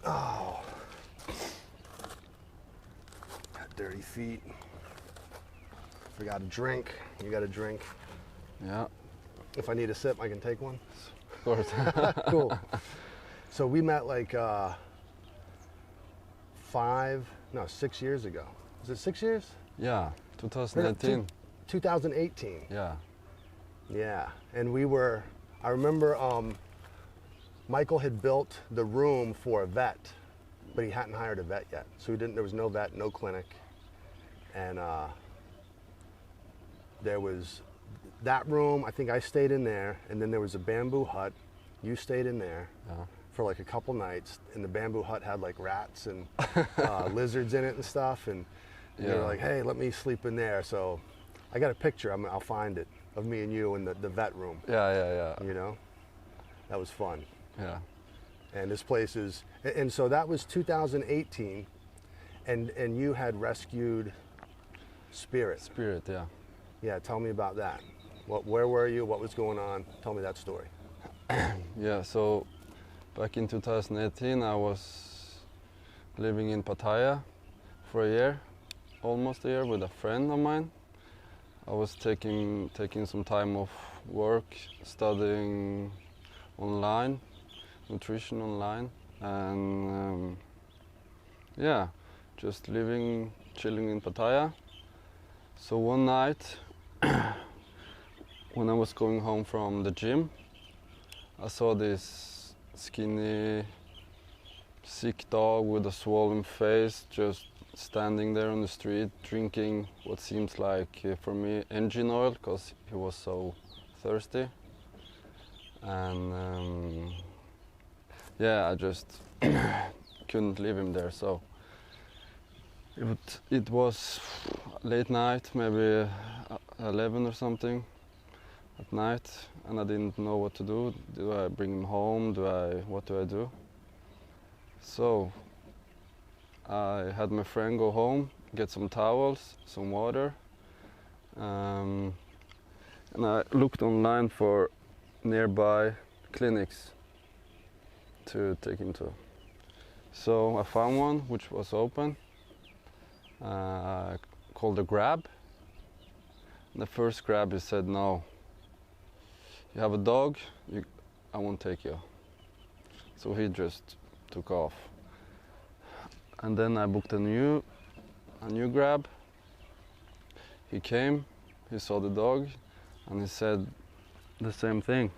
Oh. Got dirty feet. Forgot a drink. You got a drink. Yeah. If I need a sip, I can take one. Of course. Cool. So we met like 6 years ago. Is it 6 years? Yeah, 2018. 2018. Yeah. Yeah. And I remember Michael had built the room for a vet, but he hadn't hired a vet yet. So there was no vet, no clinic. And there was that room, I think I stayed in there, and then there was a bamboo hut. You stayed in there for like a couple nights, and the bamboo hut had like rats and lizards in it and stuff, and you were like, hey, let me sleep in there. So I got a picture, I'll find it, of me and you in the vet room. Yeah. You know? That was fun. Yeah. And this place is, and so that was 2018, and you had rescued Spirit. Spirit, yeah. Yeah, tell me about that. Where were you? What was going on? Tell me that story. Yeah, so back in 2018 I was living in Pattaya for a year, almost a year, with a friend of mine. I was taking some time off work, studying online, nutrition online, and just chilling in Pattaya. So one night, when I was going home from the gym, I saw this skinny, sick dog with a swollen face just standing there on the street drinking what seems like, for me, engine oil, because he was so thirsty. And I just couldn't leave him there. So it was late night, maybe 11 or something at night, and I didn't know what to do. Do I bring him home? What do I do? So I had my friend go home, get some towels, some water, and I looked online for nearby clinics to take him to. So I found one which was open. Called a grab. The first grab, he said, no, you have a dog, I won't take you. So he just took off. And then I booked a new grab. He came, he saw the dog, and he said the same thing.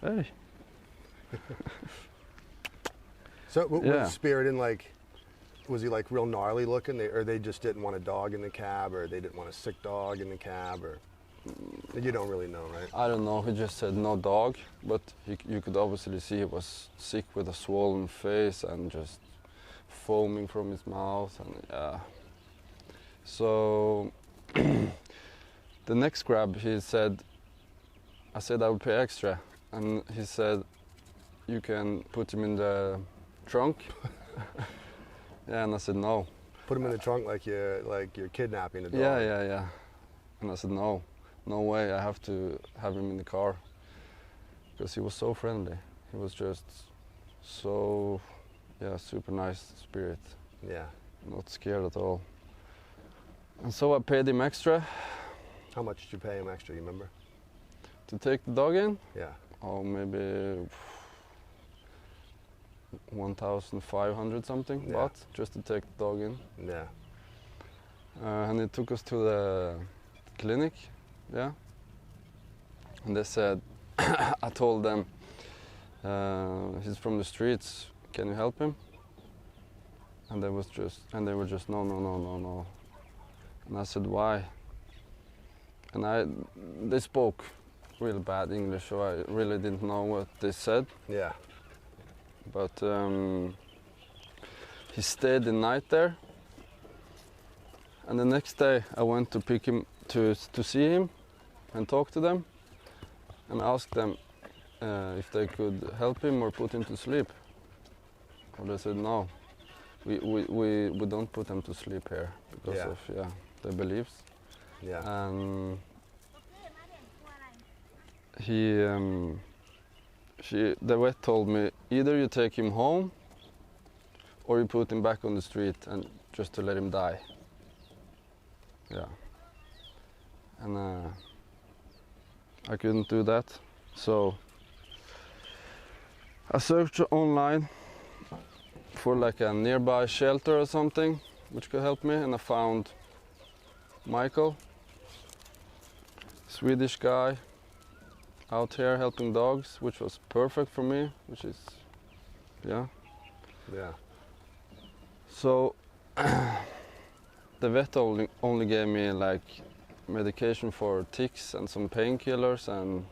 Hey. So was Spirit in like, was he like real gnarly looking, or they just didn't want a dog in the cab, or they didn't want a sick dog in the cab, or you don't really know, right? I don't know, he just said no dog, but you could obviously see he was sick with a swollen face and just foaming from his mouth, and So the next grab, I said I would pay extra, and he said you can put him in the trunk. Yeah, and I said no. Put him in the trunk like you're kidnapping a dog. Yeah. And I said no way. I have to have him in the car, because he was so friendly. He was just so, super nice spirit. Yeah. Not scared at all. And so I paid him extra. How much did you pay him extra? You remember? To take the dog in? Yeah. Oh, maybe 1,500 something baht, just to take the dog in. Yeah. And he took us to the clinic, and they said, I told them, he's from the streets, can you help him? And they were just no. And I said, why? And they spoke really bad English, so I really didn't know what they said. Yeah. But he stayed the night there, and the next day I went to pick him to see him and talk to them, and asked them if they could help him or put him to sleep. And they said no, we don't put them to sleep here because of their beliefs. Yeah. And the vet told me, either you take him home or you put him back on the street and just to let him die. Yeah. And I couldn't do that, so I searched online for like a nearby shelter or something which could help me, and I found Michael, Swedish guy out here helping dogs, which was perfect for me, which is, yeah. So the vet only gave me like medication for ticks and some painkillers, and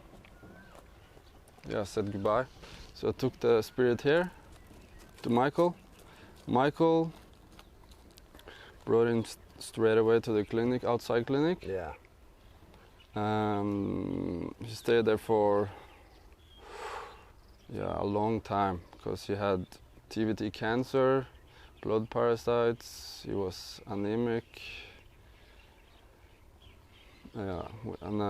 yeah, said goodbye. So I took the Spirit here to Michael. Michael brought him straight away to the clinic, outside clinic. Yeah. He stayed there for a long time because he had TVT cancer, blood parasites, he was anemic, and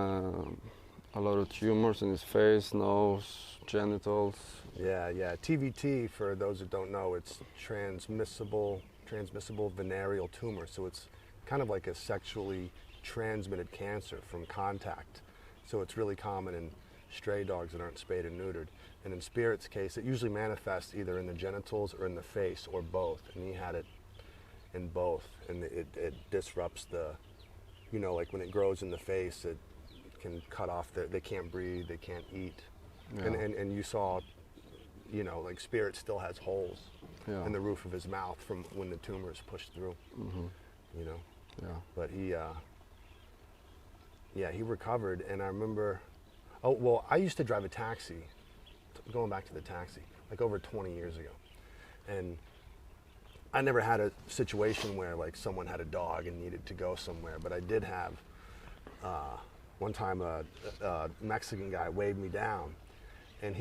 a lot of tumors in his face, nose, genitals. Yeah. TVT, for those that don't know, it's transmissible venereal tumor. So it's kind of like a sexually transmitted cancer from contact. So it's really common in stray dogs that aren't spayed and neutered. And in Spirit's case, it usually manifests either in the genitals or in the face or both. And he had it in both. And it disrupts the, like when it grows in the face, it can cut off they can't breathe, they can't eat. Yeah. And you saw, like Spirit still has holes in the roof of his mouth from when the tumor is pushed through. Mm-hmm. Yeah. But he recovered, and I remember, I used to drive a taxi, going back to the taxi, like over 20 years ago. And I never had a situation where like someone had a dog and needed to go somewhere, but I did have, one time a Mexican guy waved me down, and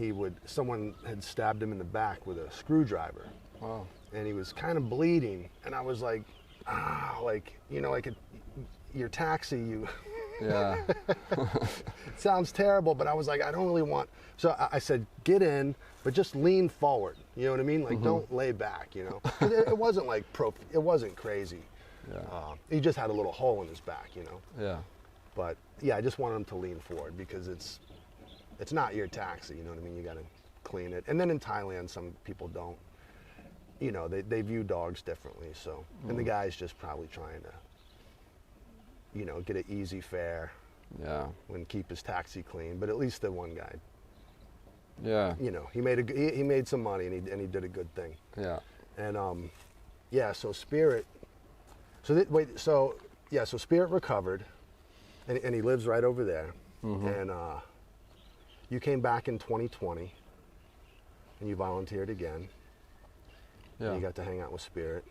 someone had stabbed him in the back with a screwdriver. Wow. And he was kind of bleeding, and I was like, your taxi, Yeah. It sounds terrible, but I was like, I don't really want. So I said, get in, but just lean forward. You know what I mean? Like, don't lay back. It wasn't like it wasn't crazy. Yeah. He just had a little hole in his back. Yeah. But yeah, I just wanted him to lean forward because it's not your taxi. You know what I mean? You got to clean it. And then in Thailand, some people don't. They view dogs differently. So, and the guy's just probably trying to, get an easy fare. Yeah. And keep his taxi clean. But at least the one guy. Yeah. He made some money, and he did a good thing. Yeah. And so Spirit. So Spirit recovered, and he lives right over there. Mm-hmm. And you came back in 2020, and you volunteered again. Yeah. And you got to hang out with Spirit.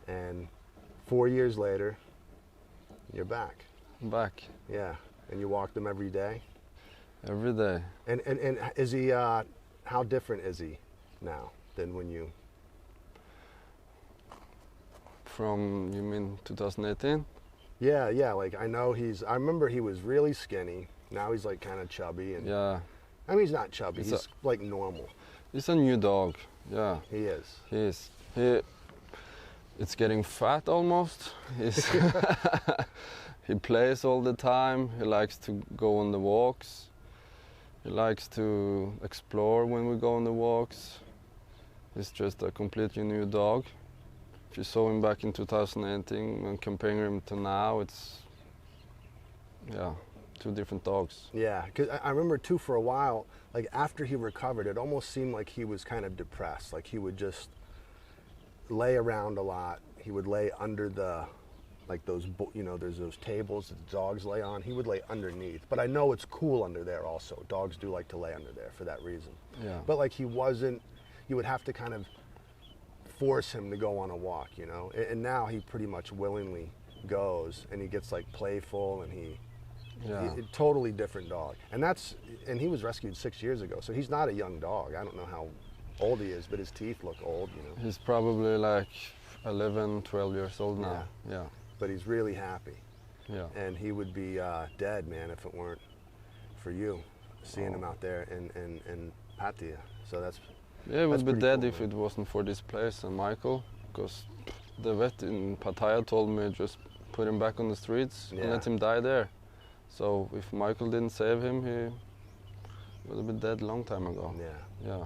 And 4 years later, you're back. I'm back. Yeah. And you walk them every day? Every day. And is he, how different is he now than when you? From, you mean 2018? Yeah, like I remember he was really skinny. Now he's like kind of chubby. And yeah. I mean, he's not chubby, he's like normal. He's a new dog, yeah. He is. He is. It's getting fat almost. He plays all the time. He likes to go on the walks. He likes to explore when we go on the walks. He's just a completely new dog. If you saw him back in 2018 and comparing him to now, it's, two different dogs. Yeah, because I remember too, for a while, like after he recovered, it almost seemed like he was kind of depressed. Like he would just lay around a lot. He would lay under those, there's those tables that the dogs lay on. He would lay underneath. But I know it's cool under there also. Dogs do like to lay under there for that reason. Yeah. But like you would have to kind of force him to go on a walk, And now he pretty much willingly goes, and he gets like playful, and he totally different dog. And he was rescued 6 years ago, so he's not a young dog. I don't know how old he is, but his teeth look old, He's probably like 11, 12 years old now. Yeah. But he's really happy. Yeah. And he would be dead, man, if it weren't for you seeing him out there in Pattaya. So Yeah, it would be pretty dead cool, if man. it wasn't for this place and Michael, because the vet in Pattaya told me just put him back on the streets and let him die there. So if Michael didn't save him, he would have been dead a long time ago. Yeah.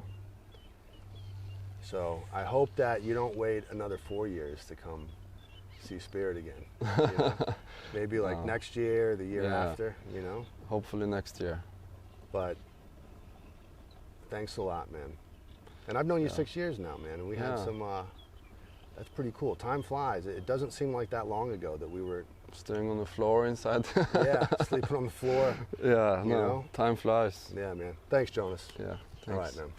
So I hope that you don't wait another 4 years to come see Spirit again. You know? Maybe like next year, the year after, you know? Hopefully next year. But thanks a lot, man. And I've known you 6 years now, man, and we had some, that's pretty cool. Time flies. It doesn't seem like that long ago that we were... Staying on the floor inside. Sleeping on the floor. Yeah, you know? Time flies. Yeah, man. Thanks, Jonas. Yeah, thanks. All right, man.